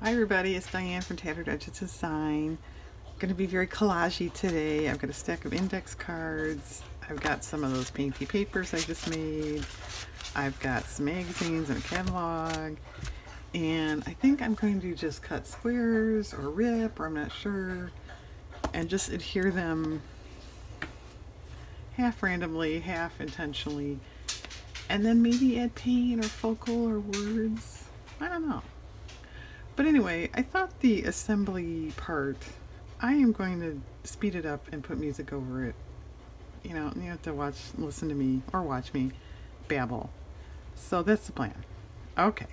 Hi everybody, it's Diane from Tattered Edges Design. I'm going to be very collagey today. I've got a stack of index cards. I've got some of those painty papers I just made. I've got some magazines and a catalog. And I think I'm going to just cut squares or rip, or I'm not sure, and just adhere them half randomly, half intentionally, and then maybe add paint or focal or words. I don't know. But anyway, I thought the assembly part, I am going to speed it up and put music over it. You know, you have to listen to me or watch me babble. So that's the plan. Okay.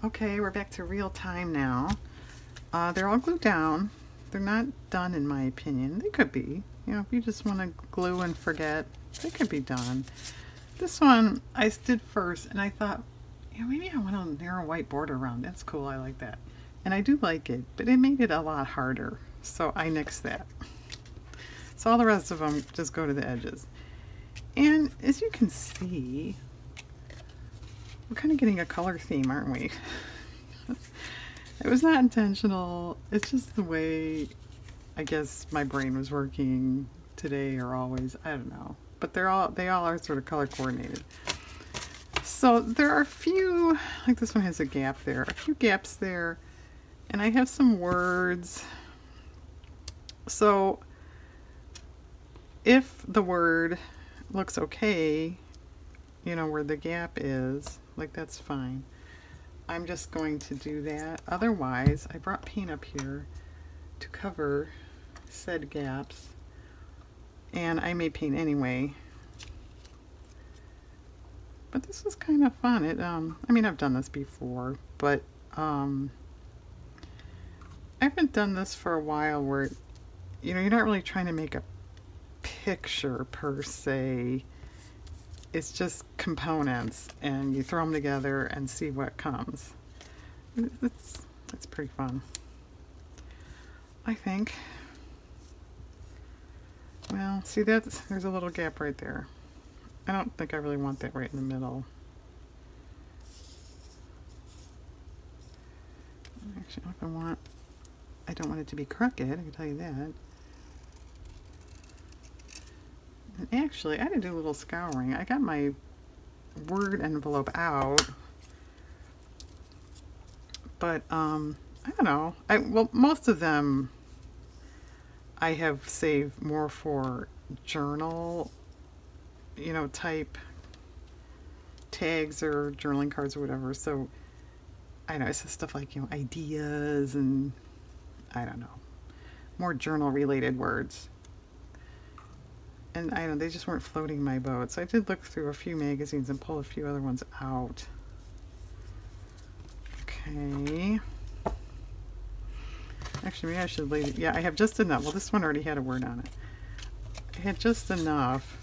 Okay, we're back to real time now. They're all glued down. They're not done in my opinion. They could be. You know, if you just want to glue and forget, they could be done. This one I did first and I thought, yeah, maybe I want a narrow white border around. That's cool, I like that. And I do like it, but it made it a lot harder. So I nixed that. So all the rest of them just go to the edges. And as you can see, we're kind of getting a color theme, aren't we? It was not intentional. It's just the way I guess my brain was working today or always. I don't know. But they all are sort of color coordinated. So there are a few, like this one has a gap there, a few gaps there, and I have some words. So if the word looks okay, you know, where the gap is, like that's fine. I'm just going to do that. Otherwise, I brought paint up here to cover said gaps, and I may paint anyway. But this is kind of fun. It, I mean, I've done this before, but I haven't done this for a while where, you know, you're not really trying to make a picture per se. It's just components, and you throw them together and see what comes. It's pretty fun, I think. Well, see, there's a little gap right there. I don't think I really want that right in the middle. Actually, if I don't want it to be crooked, I can tell you that. And actually, I did do a little scouring. I got my word envelope out, but I don't know. Well, most of them I have saved more for journal, you know, type tags or journaling cards or whatever. So I know it's just stuff like, you know, ideas and I don't know, more journal related words. And I know they just weren't floating my boat. So I did look through a few magazines and pull a few other ones out. Okay. Actually, maybe I should leave it. Yeah, I have just enough. Well, this one already had a word on it. I had just enough.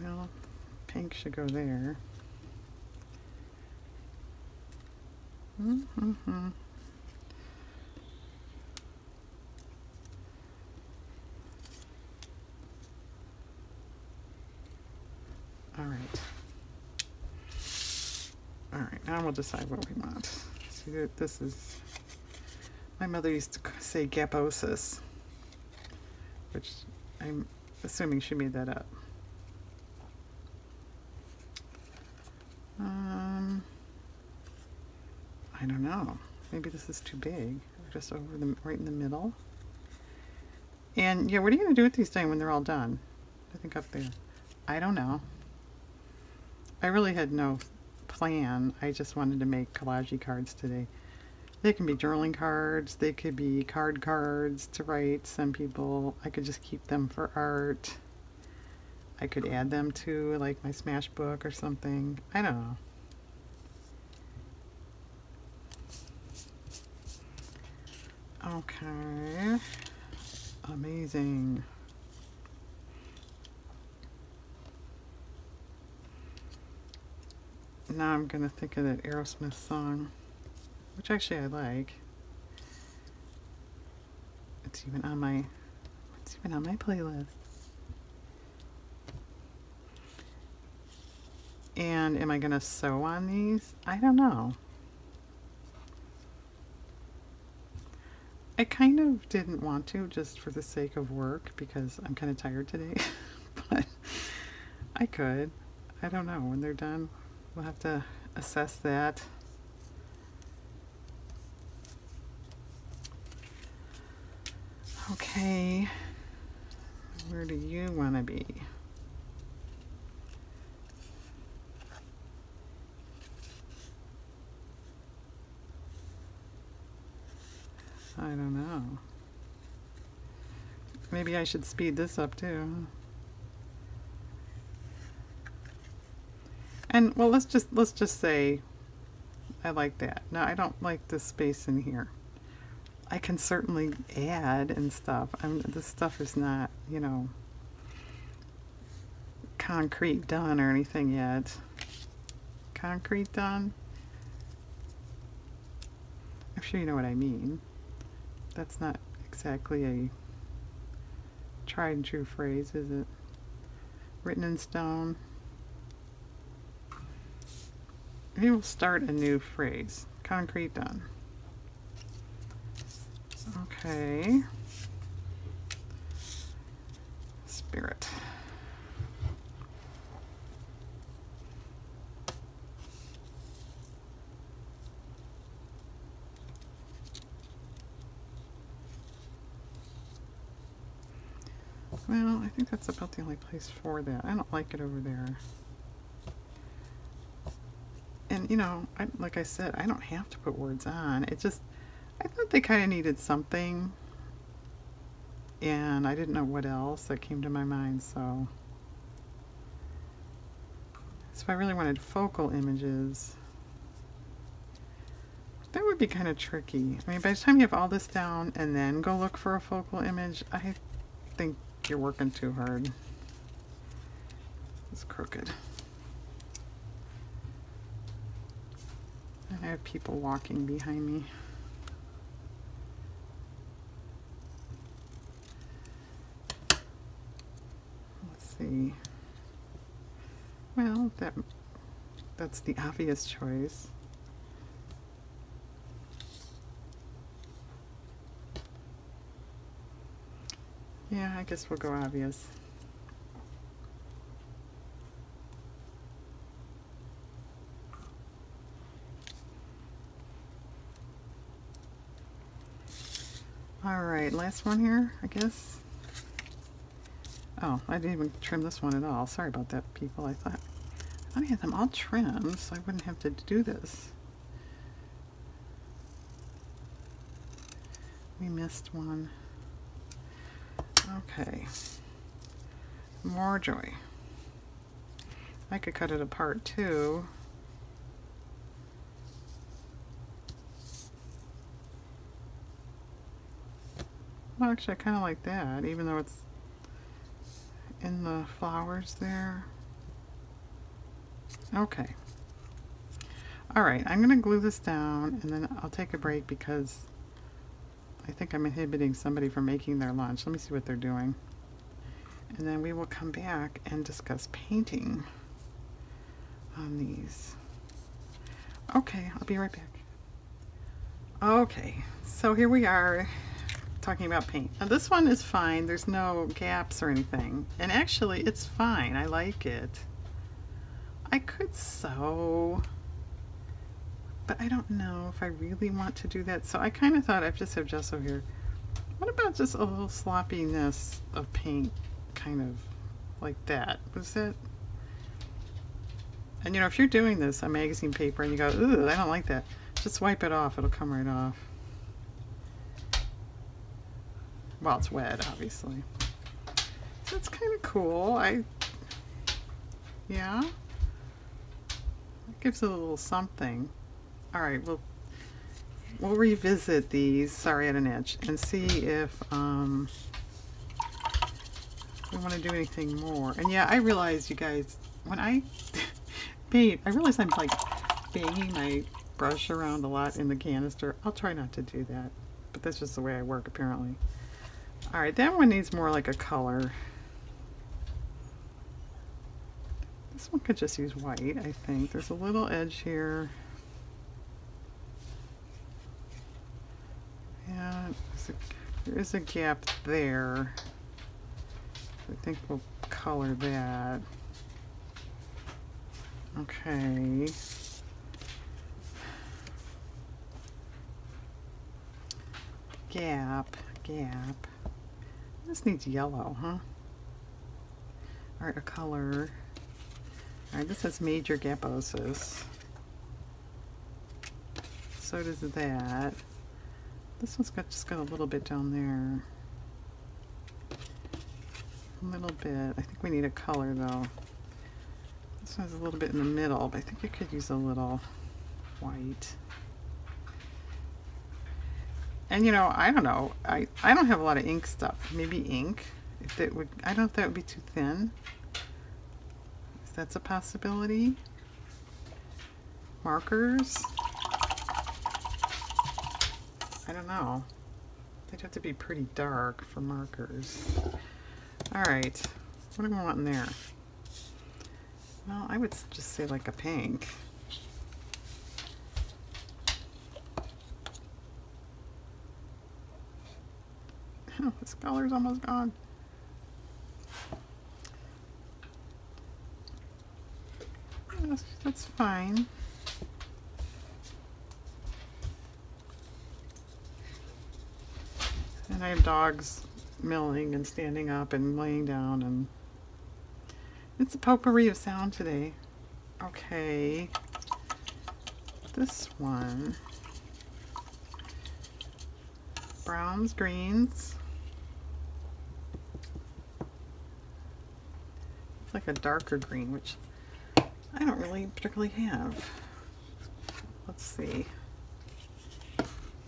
Well, pink should go there. Mm-hmm. All right. All right, now we'll decide what we want. See, this is, my mother used to say gaposis, which I'm assuming she made that up. I don't know. Maybe this is too big. Just over right in the middle. And yeah, what are you going to do with these things when they're all done? I think up there. I don't know. I really had no plan. I just wanted to make collage cards today. They can be journaling cards. They could be cards to write. Some people, I could just keep them for art. I could add them to like my smash book or something. I don't know. Okay. Amazing. Now I'm gonna think of that Aerosmith song, which actually I like. It's even on my playlist. And am I gonna sew on these? I don't know. I kind of didn't want to, just for the sake of work, because I'm kind of tired today. But I could. I don't know. When they're done, we'll have to assess that. Okay. Where do you want to be? I don't know. Maybe I should speed this up too. And well, let's just say I like that. Now I don't like this space in here. I can certainly add and stuff. This stuff is not, you know, concrete done or anything yet. Concrete done? I'm sure you know what I mean. That's not exactly a tried and true phrase, is it? Written in stone. Maybe we'll start a new phrase. Concrete done. Okay. Spirit. Well, I think that's about the only place for that. I don't like it over there. And you know, like I said, I don't have to put words on. It just, I thought they kind of needed something, and I didn't know what else that came to my mind, so if I really wanted focal images, that would be kind of tricky. I mean, by the time you have all this down and then go look for a focal image, I think you're working too hard. It's crooked. And I have people walking behind me. Let's see. Well, that's the obvious choice. Yeah, I guess we'll go obvious. All right, last one here, I guess. Oh, I didn't even trim this one at all. Sorry about that, people. I thought I had them all trimmed, so I wouldn't have to do this. We missed one. Okay. More joy. I could cut it apart too. Well, actually, I kind of like that, even though it's in the flowers there. Okay. Alright, I'm going to glue this down, and then I'll take a break because I think I'm inhibiting somebody from making their lunch. Let me see what they're doing. And then we will come back and discuss painting on these. Okay, I'll be right back. Okay, so here we are talking about paint. Now this one is fine. There's no gaps or anything. And actually, it's fine. I like it. I could sew, but I don't know if I really want to do that. So I kind of thought I'd just have gesso here. What about just a little sloppiness of paint, kind of like that? Was it? And you know, if you're doing this on magazine paper and you go, ooh, I don't like that, just wipe it off. It'll come right off. Well, it's wet, obviously. So it's kind of cool. Yeah. It gives it a little something. All right, we'll revisit these, sorry, at an edge, and see if we want to do anything more. And yeah, I realize, you guys, when I paint, I realize I'm like banging my brush around a lot in the canister. I'll try not to do that, but that's just the way I work, apparently. All right, that one needs more like a color. This one could just use white, I think. There's a little edge here. Yeah, there is a gap there. I think we'll color that. Okay. Gap. This needs yellow, huh? All right, a color. All right, this has major gaposis. So does that. This one's just got a little bit down there. A little bit. I think we need a color though. This one's a little bit in the middle, but I think it could use a little white. And you know, I don't know. I don't have a lot of ink stuff. Maybe ink. If it would, I don't know if that would be too thin. If that's a possibility. Markers. I don't know. They'd have to be pretty dark for markers. All right. What do we want in there? Well, I would just say like a pink. Oh, this color's almost gone. That's fine. And I have dogs milling and standing up and laying down, and it's a potpourri of sound today. Okay, this one, browns, greens. It's like a darker green, which I don't really particularly have. Let's see.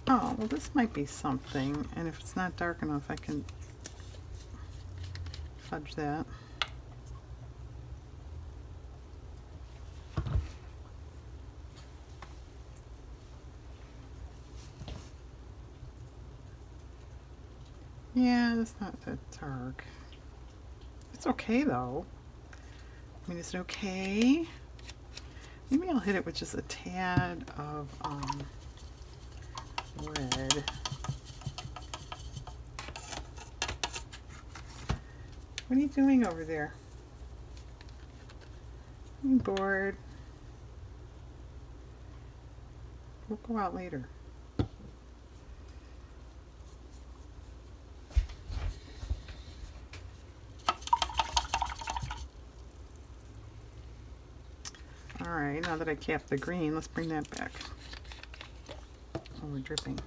Oh, well, this might be something, and if it's not dark enough, I can fudge that. Yeah, that's not that dark. It's okay, though. I mean, is it okay? Maybe I'll hit it with just a tad of red. What are you doing over there? I'm bored. We'll go out later. Alright, now that I capped the green, let's bring that back. Oh, we're dripping.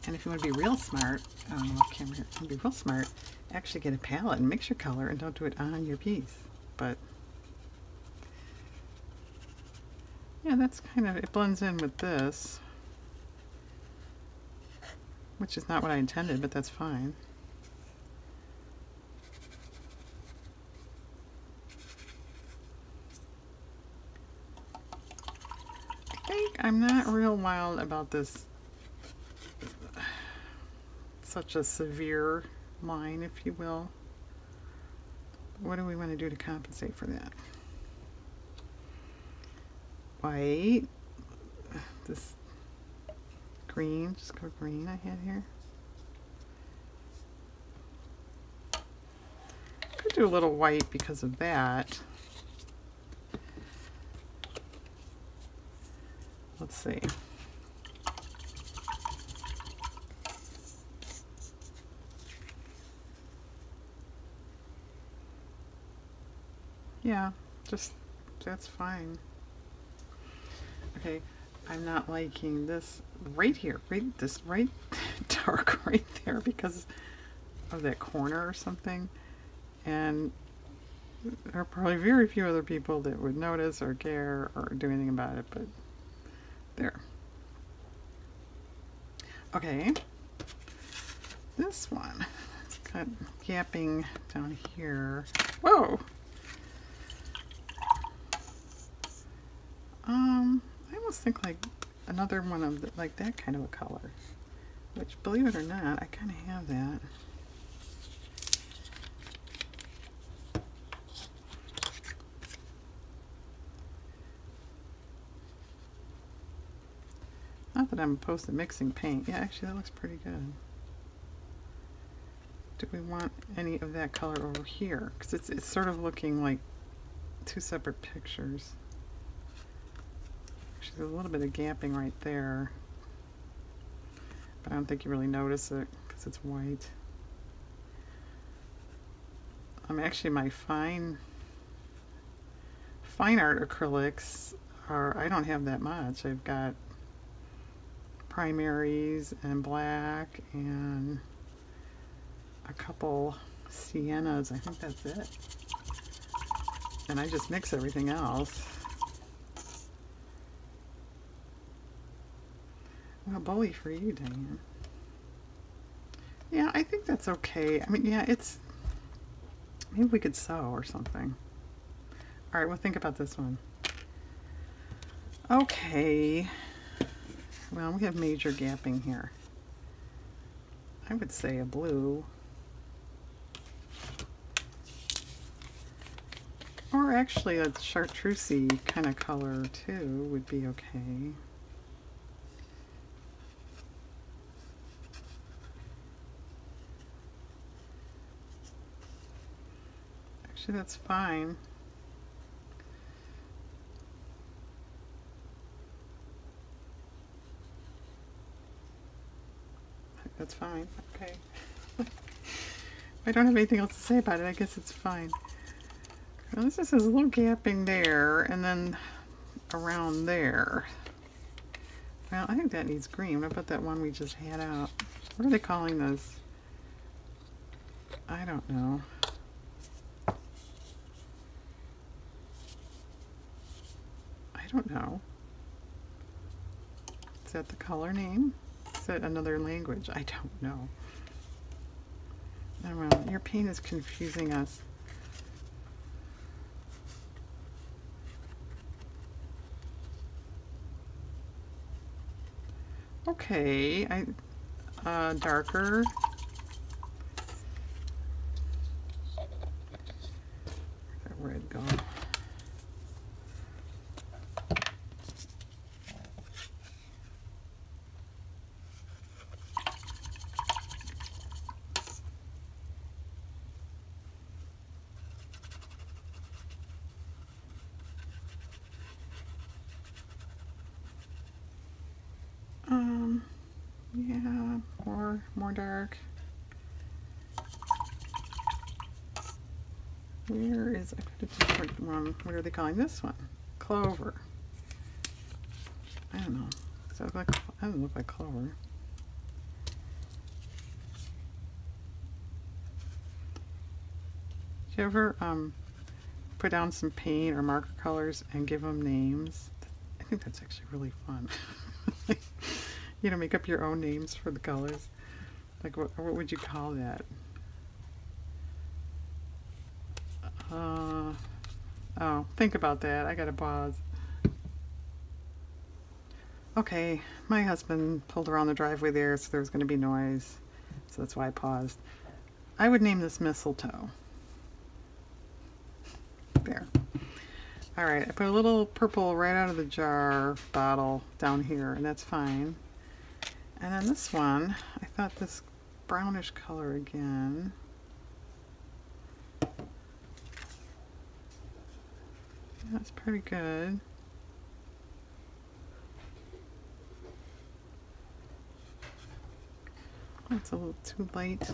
And if you want to be real smart, camera here, be real smart, actually get a palette and mix your color and don't do it on your piece. But yeah, that's kind of, it blends in with this, which is not what I intended, but that's fine. I think I'm not real wild about this, such a severe line, if you will. What do we want to do to compensate for that? White, this green, just go green I had here. Could do a little white because of that. Let's see. Yeah, just, that's fine. Okay, I'm not liking this right here, this right dark right there because of that corner or something. And there are probably very few other people that would notice or care or do anything about it, but there. Okay, this one, it's got gapping down here. Whoa! I almost think like another one of the, like that kind of a color, which, believe it or not, I kind of have that. Not that I'm opposed to mixing paint. Yeah, actually that looks pretty good. Do we want any of that color over here? Because it's sort of looking like two separate pictures. Actually, there's a little bit of gapping right there, but I don't think you really notice it because it's white. Actually, my fine art acrylics are, I don't have that much. I've got primaries and black and a couple siennas. I think that's it. And I just mix everything else. Well, bully for you, Diane. Yeah, I think that's okay. I mean, yeah, it's, maybe we could sew or something. All right, well, think about this one. Okay. Well, we have major gapping here. I would say a blue. Or actually a chartreusey kind of color too would be okay. Actually, that's fine. That's fine. Okay. If I don't have anything else to say about it, I guess it's fine. Well, this just has a little gapping there, and then around there. Well, I think that needs green. What about that one we just had out? What are they calling this? I don't know. I don't know. Is that the color name? Is that another language? I don't know. I don't know. Your paint is confusing us. Okay, darker. Where'd that red go? Yeah, more dark. Where is, I put a different one. What are they calling this one? Clover. I don't know. Does that look like, that doesn't look like clover. Did you ever put down some paint or marker colors and give them names? I think that's actually really fun. You know, make up your own names for the colors. Like, what would you call that? Oh, think about that. I gotta pause. Okay, my husband pulled around the driveway there, so there was going to be noise. So that's why I paused. I would name this mistletoe. There. Alright, I put a little purple right out of the jar bottle down here, and that's fine. And then this one, I thought this brownish color again. That's pretty good. It's a little too light.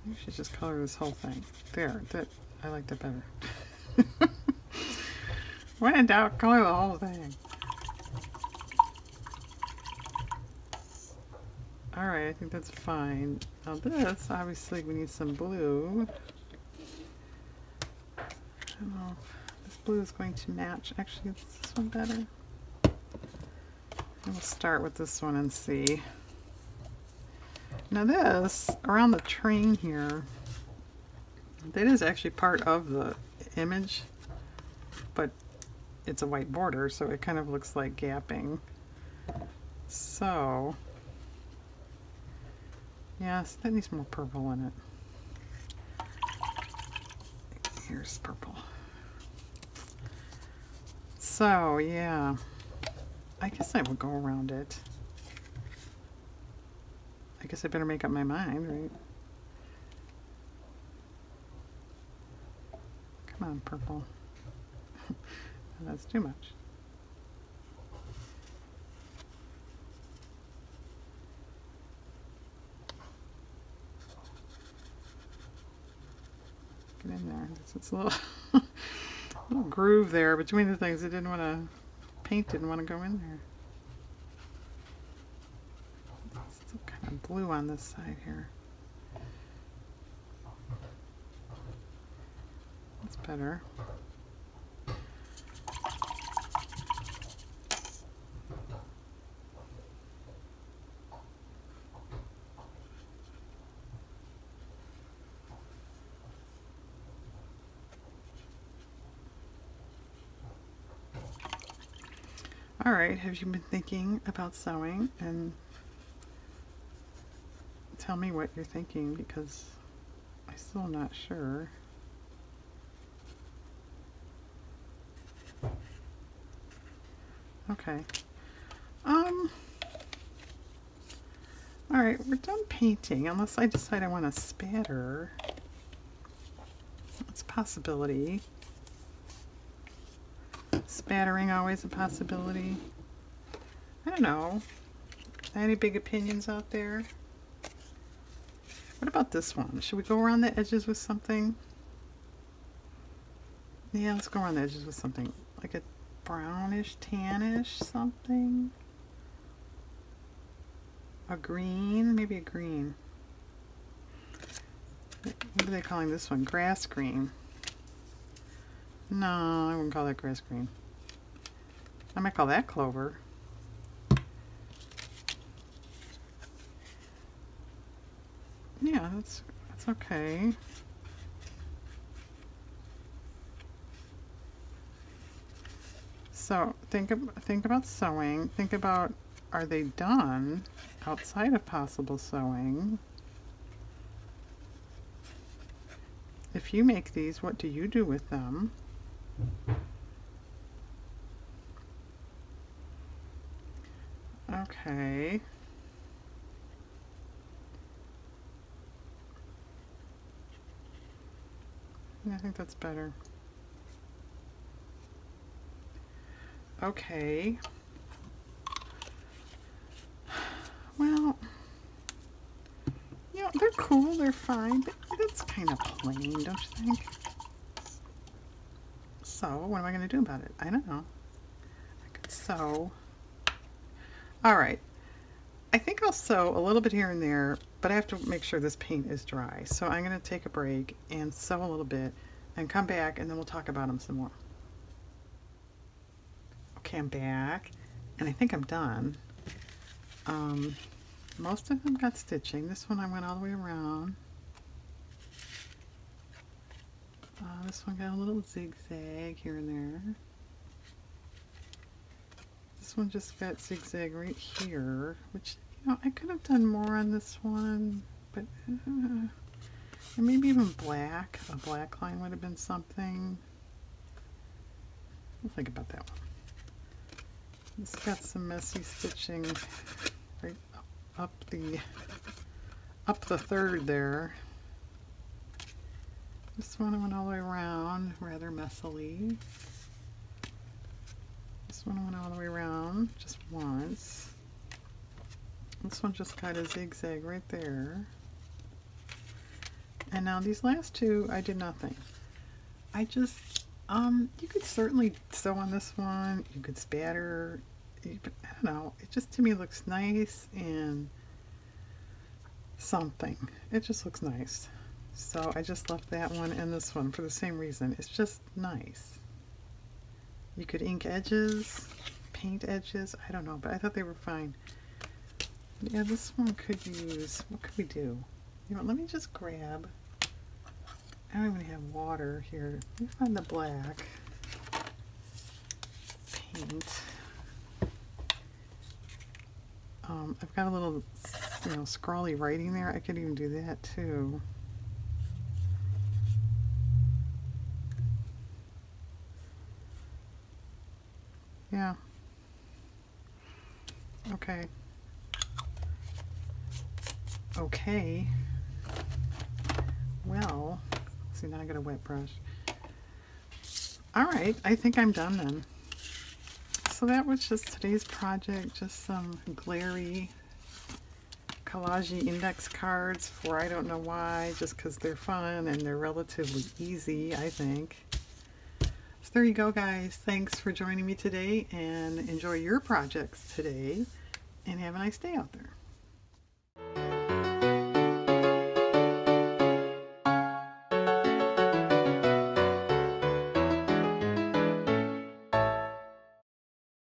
You should just color this whole thing. There, that I liked it better. When in doubt, color the whole thing. Alright, I think that's fine. Now this, obviously we need some blue. I don't know if this blue is going to match. Actually, is this one better? We'll start with this one and see. Now this, around the train here, that is actually part of the image, but it's a white border, so it kind of looks like gapping. So, yes, that needs more purple in it. Here's purple. So, yeah, I guess I will go around it. I guess I better make up my mind, right? Come on, purple. That's too much. Get in there. It's a little, little groove there between the things. It didn't want to, paint didn't want to go in there. It's still kind of blue on this side here. That's better. Alright, have you been thinking about sewing? And tell me what you're thinking, because I'm still not sure. Okay. Alright, we're done painting, unless I decide I want to spatter. That's a possibility. spattering always a possibility? I don't know. Any big opinions out there? What about this one? Should we go around the edges with something? Yeah, let's go around the edges with something. Like a brownish, tannish something. A green? Maybe a green. What are they calling this one? Grass green. No, I wouldn't call that grass green. I might call that clover. Yeah, that's okay. So think about sewing. Think about, are they done outside of possible sewing? If you make these, what do you do with them? Okay. I think that's better. Okay. Well, you know, they're cool, they're fine, but that's kind of plain, don't you think? So, what am I going to do about it? I don't know. I could sew. Alright. I think I'll sew a little bit here and there, but I have to make sure this paint is dry. So I'm going to take a break and sew a little bit and come back, and then we'll talk about them some more. Okay, I'm back, and I think I'm done. Most of them got stitching. This one I went all the way around. This one got a little zigzag here and there. This one just got zigzag right here, which, you know, I could have done more on this one, but and maybe even black. A black line would have been something. We'll think about that one. This got some messy stitching right up the third there. This one I went all the way around rather messily. This one I went all the way around just once. This one just got a zigzag right there. And now these last two I did nothing. I just you could certainly sew on this one. You could spatter. But I don't know. It just to me looks nice and something. It just looks nice. So I just left that one and this one for the same reason. It's just nice. You could ink edges, paint edges. I don't know, but I thought they were fine. Yeah, this one could use. What could we do? You know, let me just grab. I don't even have water here. Let me find the black paint. I've got a little, you know, scrawly writing there. I could even do that too. Yeah. Okay. Okay. Well, see, now I got a wet brush. Alright, I think I'm done then. So that was just today's project, just some glary collage index cards for I don't know why, just because they're fun and they're relatively easy, I think. So there you go, guys. Thanks for joining me today, and enjoy your projects today, and have a nice day out there.